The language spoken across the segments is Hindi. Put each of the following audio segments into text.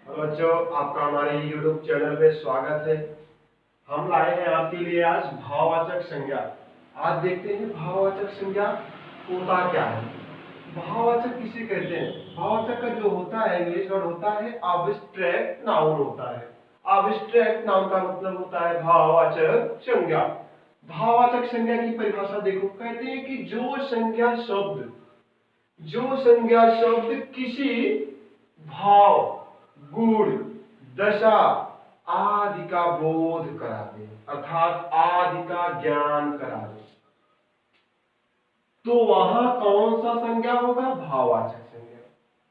हेलो बच्चों, आपका हमारे YouTube चैनल पे स्वागत है। हम लाए हैं आपके लिए आज भाववाचक संज्ञा। आज देखते हैं भाववाचक संज्ञा होता क्या है। भाववाचक किसे कहते हैं? भाववाचक का जो होता है इंग्लिश वर्ड होता है अब्स्ट्रैक्ट नाउन होता है। अब्स्ट्रैक्ट नाउन का मतलब होता है भाववाचक संज्ञा। भाववाचक संज्ञा की परिभाषा देखो, कहते हैं कि जो संज्ञा शब्द किसी भाव, गुण, दशा आदि का बोध करा दे, अर्थात आदि का ज्ञान करा दे, तो वहां कौन सा संज्ञा होगा? भाववाचक संज्ञा।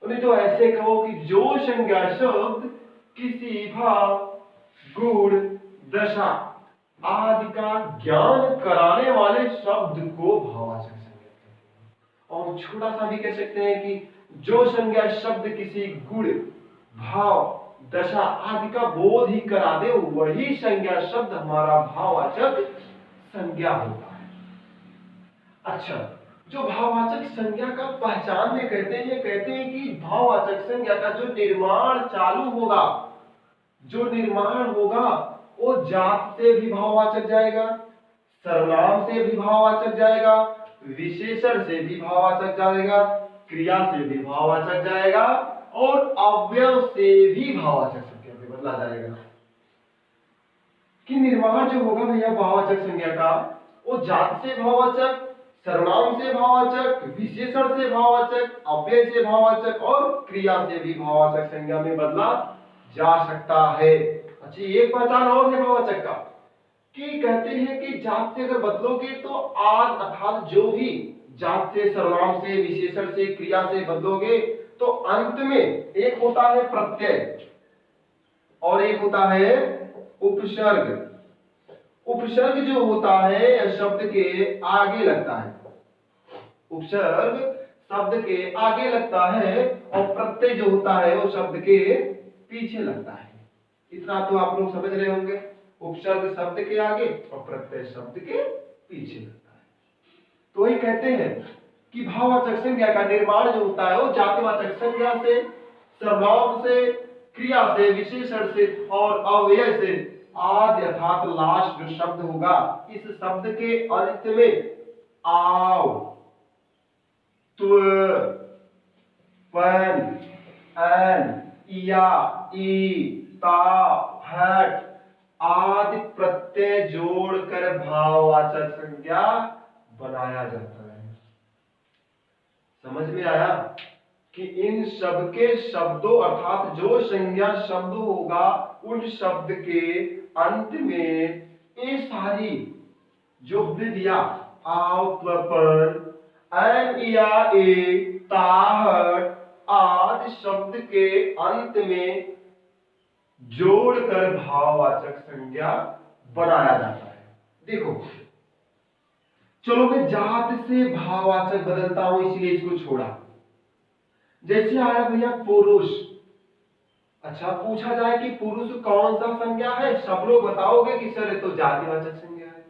उन्हें तो ऐसे कहो कि जो संज्ञा शब्द किसी भाव, गुण, दशा आदि का ज्ञान कराने वाले शब्द को भाववाचक संज्ञा कहते हैं। और छोटा सा भी कह सकते हैं कि जो संज्ञा शब्द किसी गुण, भाव, दशा आदि का बोध ही करा दे, वही संज्ञा शब्द हमारा भाववाचक संज्ञा होता है। अच्छा, जो भाववाचक संज्ञा का पहचान में कहते हैं कि भाववाचक संज्ञा का जो निर्माण चालू होगा, वो जात से भी भाववाचक जाएगा, सर्वनाम से भी भाववाचक जाएगा, विशेषण से भी भाववाचक जाएगा, क्रिया से भी भाववाचक जाएगा और अव्यय से भी भाववाचक संज्ञा में बदला जाएगा। कि निर्माण जो होगा भैया भाववाचक संज्ञा का, वो जात से भाववाचक, सर्वनाम से भाववाचक, विशेषण से भाववाचक, अव्यय से भाववाचक और क्रिया से भी भाववाचक संज्ञा में बदला जा सकता है। अच्छा, एक पहचान और है भाववाचक का कि कहते हैं कि जात से अगर बदलोगे तो आज अर्थात जो भी जात से, सर्वनाम से, विशेषण से, क्रिया से बदलोगे तो अंत में एक होता है प्रत्यय और एक होता है उपसर्ग। उपसर्ग जो होता है शब्द के आगे लगता है, उपसर्ग शब्द के आगे लगता है और प्रत्यय जो होता है वो शब्द के पीछे लगता है। इतना तो आप लोग समझ रहे होंगे, उपसर्ग शब्द के आगे और प्रत्यय शब्द के पीछे लगता है। तो वही कहते हैं कि भाववाचक संज्ञा का निर्माण जो होता है वो जातिवाचक संज्ञा से, सर्वनाम से, क्रिया से, विशेषण से और अव्यय से आदि अर्थात लास्ट जो शब्द होगा, इस शब्द के अंत में आव, त्व, पन, एन, या, ई, ता, हट आदि प्रत्यय जोड़कर भाववाचक संज्ञा बनाया जाता है। समझ में आया कि इन सब के शब्दों अर्थात जो संज्ञा शब्द होगा उन शब्द के अंत में ये सारी जो दिया आव, त्वपन, एन, या, ए, ताहट आदि शब्द के अंत में जोड़कर भाववाचक संज्ञा बनाया जाता है। देखो, चलो मैं जात से भाववाचक बदलता हूं इसलिए इसको छोड़ा। जैसे आया भैया पुरुष। अच्छा, पूछा जाए कि पुरुष कौन सा संज्ञा है, सब लोग बताओगे कि सर ये तो जातिवाचक संज्ञा है।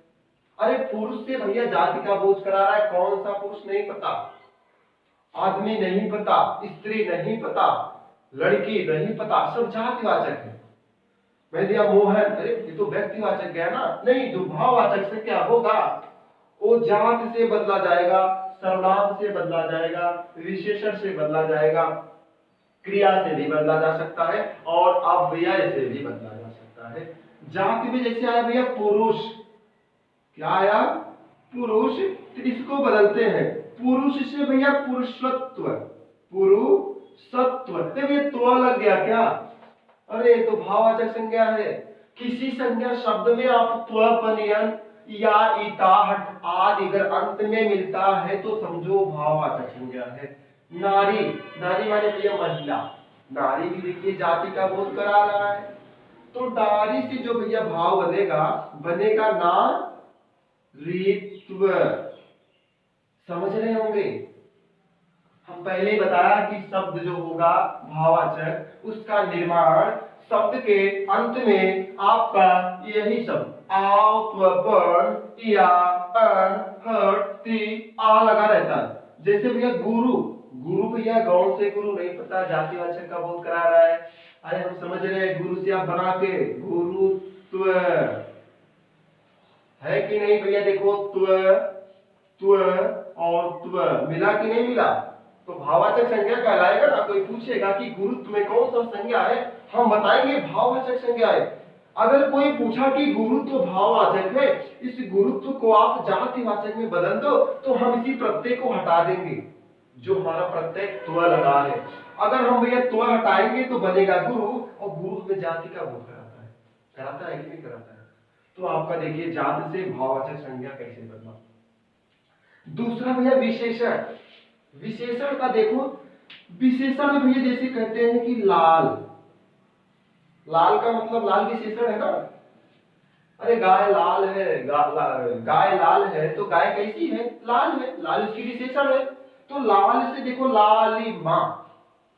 अरे पुरुष से भैया जाति का बोझ करा रहा है, कौन सा पुरुष नहीं पता, आदमी नहीं पता, स्त्री नहीं पता, लड़की नहीं पता, सब जातिवाचक है। मैं दिया मोहन, अरे ये तो व्यक्तिवाचक गया ना, नहीं, जो भाववाचक से क्या होगा वो जात से बदला जाएगा, सर्वनाम से बदला जाएगा, विशेषण से बदला जाएगा, क्रिया से भी बदला जा सकता है और अव्यय से भी बदला जा सकता है। जाति में जैसे आया भैया पुरुष, क्या आया? पुरुष, तो इसको बदलते हैं पुरुष से भैया पुरुषत्व, पुरुषत्व, तो ये तो लग गया क्या? अरे तो भाववाचक संज्ञा है। किसी संज्ञा शब्द में आप त्व, पनियन या इता, हट आदि अगर अंत में मिलता है तो समझो भाववाचक संज्ञा है। नारी, नारी माने भैया महिला, नारी भी देखिए जाति का बोध करा रहा है, तो नारी से जो भैया भाव बनेगा नारीत्व। समझ रहे होंगे? हम पहले ही बताया कि शब्द जो होगा भाववाचक उसका निर्माण शब्द के अंत में आपका यही शब्द आव, त्व, पन, या, अन, हट, ती, आ लगा रहता है। जैसे भैया गुरु, गुरु भैया गौण से गुरु नहीं पता, जातिवाचक का बोध करा रहा है। अरे हम समझ रहे हैं, गुरु से आप बना के गुरुत्व है कि नहीं भैया? देखो त्व त्व और त्व मिला कि नहीं मिला? तो भाववाचक संज्ञा कहलाएगा ना। कोई पूछेगा कि गुरुत्व में कौन सा संज्ञा है, हम बताएंगे भाववाचक संज्ञा है। अगर कोई पूछा कि गुरुत्व भाववाचक है, इस गुरुत्व को आप जातिवाचक में बदल दो, तो हम इसी प्रत्यय को हटा देंगे जो हमारा प्रत्यय त्व लगा है। अगर हम भैया त्व हटाएंगे तो बनेगा गुरु, और गुरु में जाति का बोध कराता है कि नहीं कराता है? तो आपका देखिए जात से भाववाचक संज्ञा कैसे बदला। दूसरा भैया विशेषण। विशेषण का देखो, विशेषण में भैया जैसे कहते हैं कि लाल, लाल का मतलब लाल विशेषण है ना। अरे गाय लाल है, गाय लाल है तो गाय कैसी है? लाल है, लाल उसकी विशेषण है। तो लाल से देखो लालिमा,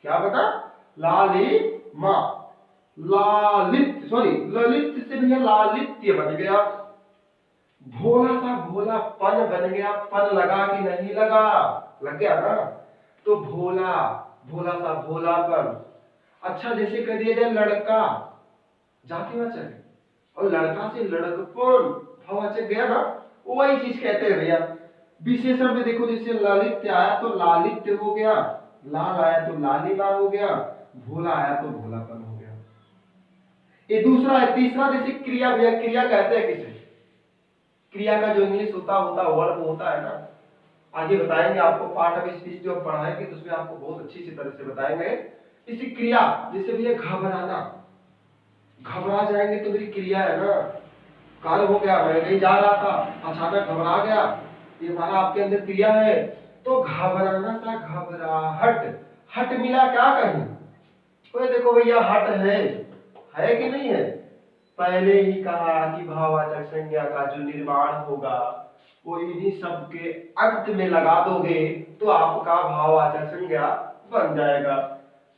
क्या बता? लालिमा। लालित सॉरी ललित से भैया लालित्य बन गया। भोला सा भोलापन बन गया। पन लगा कि नहीं लगा? लग गया ना। तो भोला, भोला सा भोलापन। अच्छा जैसे कह दिया जाए लड़का, जातिवाचक है, और लड़का से लड़कपन भाववाचक गया ना। वही चीज कहते हैं भैया। विशेषण में देखो जैसे ललित आया तो लालित्य हो गया, लाल आया तो लालिमा हो गया, भोला आया तो भोलापन हो गया। ये दूसरा है। तीसरा जैसे क्रिया भैया, क्रिया कहते हैं किसे? क्रिया का जो इंग्लिश होता वर्ब होता है ना। आगे बताएंगे आपको, पार्ट ऑफ स्पीच जो पढ़ाएंगे तो उसमें आपको बहुत अच्छी सी तरह से बताएंगे। इसी क्रिया जैसे भैया घबराना, घबरा जाएंगे तो मेरी क्रिया है ना। कल हो गया, मैं कहीं जा रहा था, अचानक घबरा गया, ये हमारा आपके अंदर क्रिया है। तो घबराना था घबराहट, हट मिला क्या कहीं? तो देखो भैया हट है कि नहीं है? पहले ही कहा कि भाववाचक संज्ञा का जो निर्माण होगा वो इन्हीं शब्द के अंत में लगा दोगे तो आपका भाववाचक संज्ञा बन जाएगा।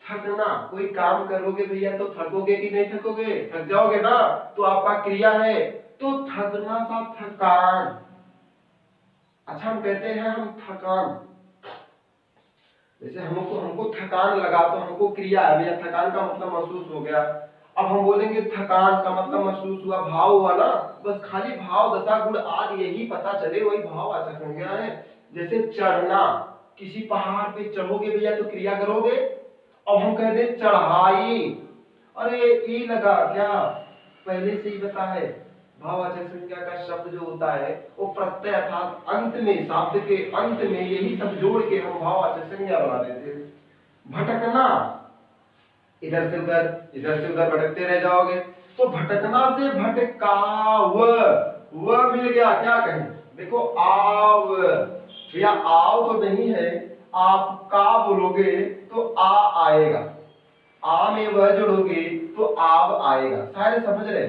थकना, कोई काम करोगे भैया तो थकोगे कि नहीं थकोगे? थक जाओगे ना, तो आपका क्रिया है। तो थकना सा थकान। अच्छा हम कहते हैं हम थकान, जैसे हमको थकान लगा तो हमको क्रिया है भैया, थकान का मतलब महसूस हो गया। अब हम बोलेंगे थकान का मतलब महसूस हुआ, भाव हुआ ना। बस खाली भाव दशा गुण आदि यही पता चले वही भाववाचक संज्ञा है। जैसे चढ़ना, किसी पहाड़ पे चढ़ोगे भैया तो क्रिया करोगे। अब हम कह दे चढ़ाई, अरे ई लगा क्या? पहले से ही बता है भाववाचक संज्ञा का शब्द जो होता है वो प्रत्यय अर्थात अंत में, शब्द के अंत में यही सब जोड़ के हम भाववाचक संज्ञा बना देते हैं। भटकना, इधर से उधर भटकते रह जाओगे तो भटकना से भटकाव, व मिल गया क्या कहें? देखो आव, भैया आव तो नहीं है, आप का बोलोगे तो आ आएगा, आ में वह जोड़ोगे तो आव आएगा। सारे समझ रहे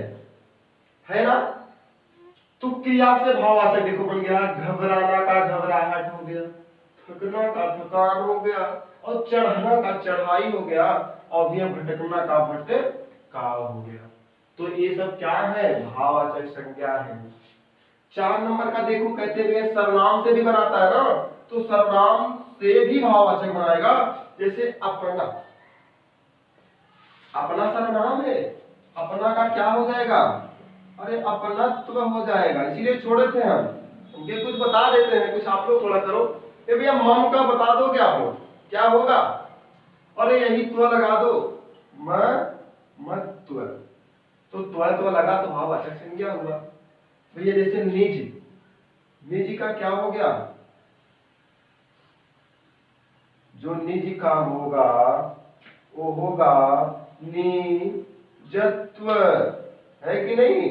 है ना? तो क्रिया से भाववाचक देखो बन गया, घबराना का घबराहट हो गया, थकना का थकान हो गया, और चढ़ना का चढ़ाई हो गया, और भटकना का भटकाव हो गया। तो ये सब क्या है? भाववाचक संज्ञा है। 4 नंबर का देखो कहते हुए सर्वनाम से भी बनाता है ना, तो सर्वनाम से भी भाववाचक बनाएगा। जैसे अपना, अपना सर्वनाम है, अपना का क्या हो जाएगा? अरे अपनत्व हो जाएगा, इसीलिए छोड़े थे हम। उनके कुछ बता देते हैं, कुछ आप लोग थोड़ा करो। ये भैया मम का बता दो क्या हो, क्या होगा? अरे यही त्व लगा दो, मत्व, तो त्व लगा तो भाववाचक संज्ञा हुआ। भैया जैसे निज, निज का क्या हो गया? जो निज का होगा वो होगा निजत्व, है कि नहीं?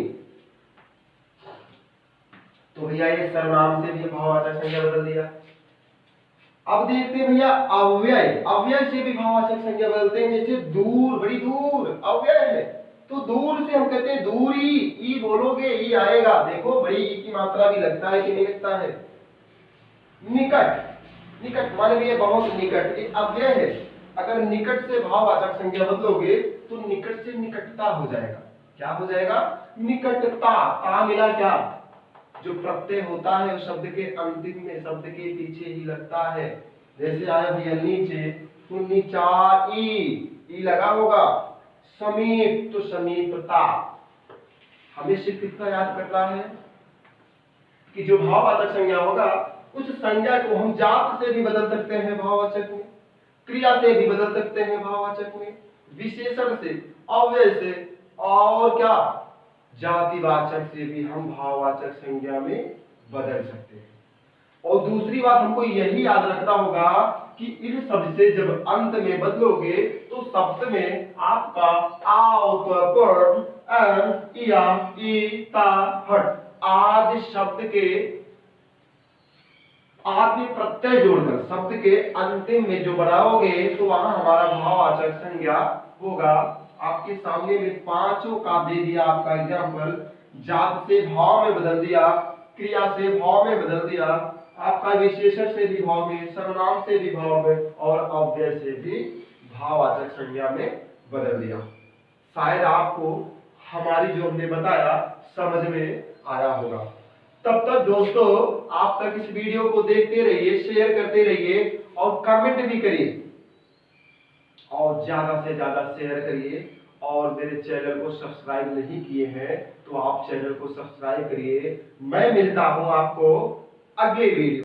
तो भैया ये सर्वनाम से भी भाववाचक संज्ञा बदल दिया। अब देखते हैं भैया अव्यय, अव्यय से भी भाववाचक संज्ञा बदलते हैं। जैसे दूर, बड़ी दूर अव्यय है, तो दूर से हम कहते हैं दूरी, ई बोलोगे ई आएगा। देखो बड़ी ई की मात्रा भी लगता है कि नहीं लगता है? निकट, निकट मान लीजिए बहुत निकट, ये अव्यय है। अगर निकट से भाववाचक संज्ञा बदलोगे तो निकट से निकटता हो जाएगा। क्या हो जाएगा? निकटता। ता मिला क्या? जो प्रत्यय होता है उस शब्द के अंतिम में, शब्द के पीछे ही लगता है। जैसे आया भैया नीचे, तो नीचाई, ई लगा होगा, समीप तो समीपता। हमें सिर्फ इतना याद करना है कि जो भाववाचक संज्ञा होगा उस संज्ञा को हम जात से भी बदल सकते हैं भाववाचक में, क्रिया से भी बदल सकते हैं भाववाचक में, विशेषण से, अव्यय से, और क्या जातिवाचक से भी हम भाववाचक संज्ञा में बदल सकते हैं। और दूसरी बात हमको यही याद रखना होगा कि इन शब्द से जब अंत में बदलोगे तो शब्द में आपका आओ, पर, इया, ई, ता, हट आदि शब्द के आदि प्रत्यय जोड़कर शब्द के अंतिम में जो बनाओगे तो वहां हमारा भाववाचक संज्ञा होगा। आपके सामने में पांचों का दे दिया आपका एग्जाम्पल। जात से भाव में बदल दिया, क्रिया से भाव में बदल दिया, आपका विशेषण से भी भाव में, सर्वनाम से भी भाव में, और अव्यय से भी भाववाचक संज्ञा में बदल दिया। शायद आपको हमारी जो हमने बताया समझ में आया होगा। तब तक दोस्तों आप तक इस वीडियो को देखते रहिए, शेयर करते रहिए और कमेंट भी करिए और ज्यादा से ज्यादा शेयर करिए। और मेरे चैनल को सब्सक्राइब नहीं किए हैं तो आप चैनल को सब्सक्राइब करिए। मैं मिलता हूं आपको अगले वीडियो